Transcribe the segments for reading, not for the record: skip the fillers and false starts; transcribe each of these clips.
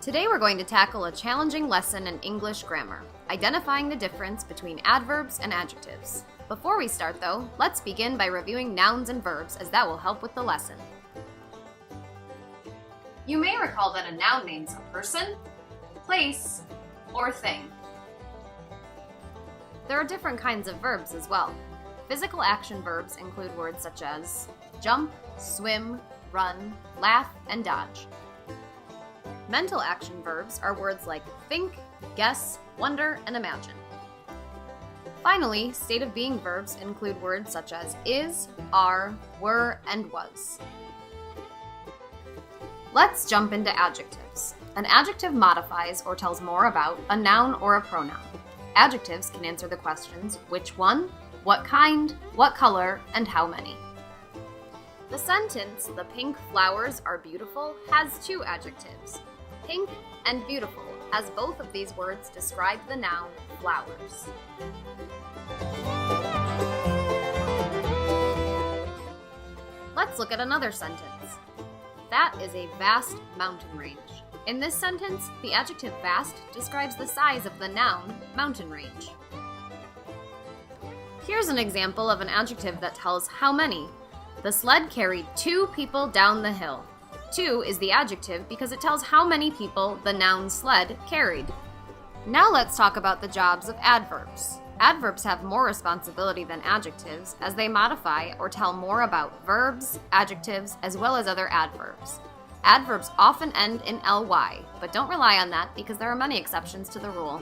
Today we're going to tackle a challenging lesson in English grammar, identifying the difference between adverbs and adjectives. Before we start though, let's begin by reviewing nouns and verbs as that will help with the lesson. You may recall that a noun names a person, place, or thing. There are different kinds of verbs as well. Physical action verbs include words such as jump, swim, run, laugh, and dodge. Mental action verbs are words like think, guess, wonder, and imagine. Finally, state of being verbs include words such as is, are, were, and was. Let's jump into adjectives. An adjective modifies or tells more about a noun or a pronoun. Adjectives can answer the questions which one, what kind, what color, and how many. The sentence, "The pink flowers are beautiful," has two adjectives, pink and beautiful, as both of these words describe the noun flowers. Let's look at another sentence. That is a vast mountain range. In this sentence, the adjective vast describes the size of the noun mountain range. Here's an example of an adjective that tells how many. The sled carried 2 people down the hill. 2 is the adjective because it tells how many people the noun sled carried. Now let's talk about the jobs of adverbs. Adverbs have more responsibility than adjectives as they modify or tell more about verbs, adjectives, as well as other adverbs. Adverbs often end in ly, but don't rely on that because there are many exceptions to the rule.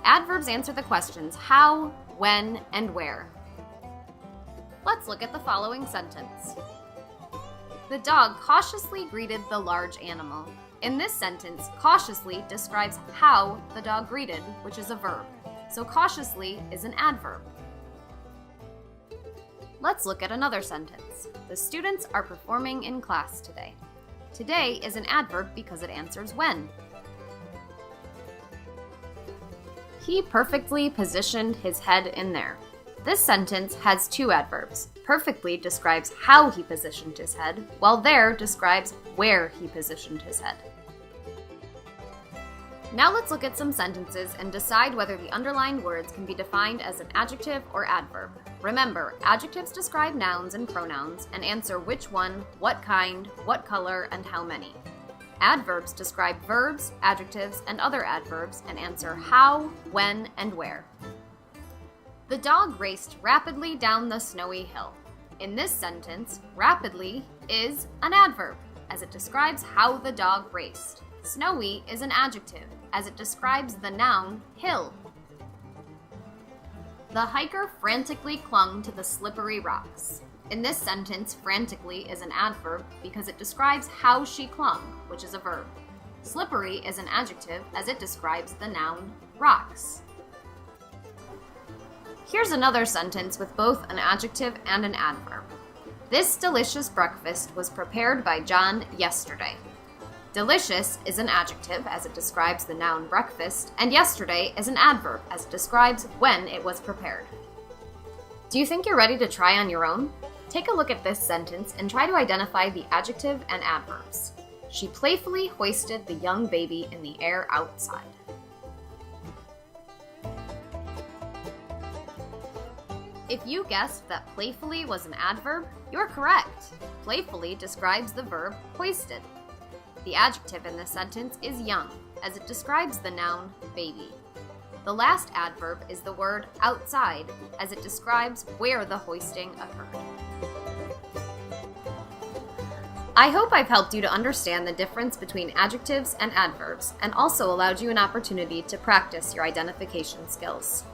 Adverbs answer the questions how, when, and where. Let's look at the following sentence. The dog cautiously greeted the large animal. In this sentence, cautiously describes how the dog greeted, which is a verb. So cautiously is an adverb. Let's look at another sentence. The students are performing in class today. Today is an adverb because it answers when. He perfectly positioned his head in there. This sentence has two adverbs. Perfectly describes how he positioned his head, while there describes where he positioned his head. Now let's look at some sentences and decide whether the underlined words can be defined as an adjective or adverb. Remember, adjectives describe nouns and pronouns and answer which one, what kind, what color, and how many. Adverbs describe verbs, adjectives, and other adverbs and answer how, when, and where. The dog raced rapidly down the snowy hill. In this sentence, rapidly is an adverb, as it describes how the dog raced. Snowy is an adjective, as it describes the noun hill. The hiker frantically clung to the slippery rocks. In this sentence, frantically is an adverb because it describes how she clung, which is a verb. Slippery is an adjective, as it describes the noun rocks. Here's another sentence with both an adjective and an adverb. This delicious breakfast was prepared by John yesterday. Delicious is an adjective as it describes the noun breakfast, and yesterday is an adverb as it describes when it was prepared. Do you think you're ready to try on your own? Take a look at this sentence and try to identify the adjective and adverbs. She playfully hoisted the young baby in the air outside. If you guessed that playfully was an adverb, you're correct. Playfully describes the verb hoisted. The adjective in this sentence is young, as it describes the noun baby. The last adverb is the word outside, as it describes where the hoisting occurred. I hope I've helped you to understand the difference between adjectives and adverbs, and also allowed you an opportunity to practice your identification skills.